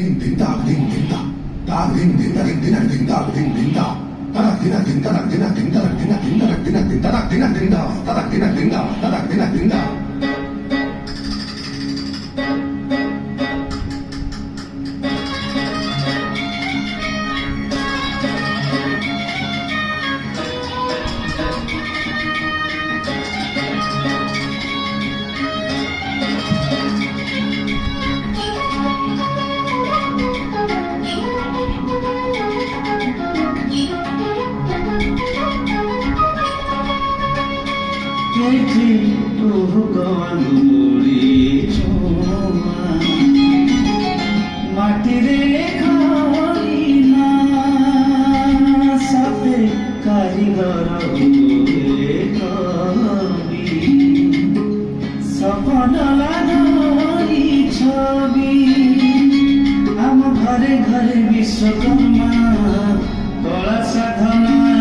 Ding ding da ding ding da. Da ding ding da ding ding da ding da ding ding da. Da ding da ding da ding da ding da ding da ding da ding da ding da ding da ding da da ding da ding da da ding da ding da. মাটিরে খাইনা সাথে কারিগর কবি সপন লাগাই ছবি আম ঘরে ঘরে বিশ্বকর্মা কলা সাধনা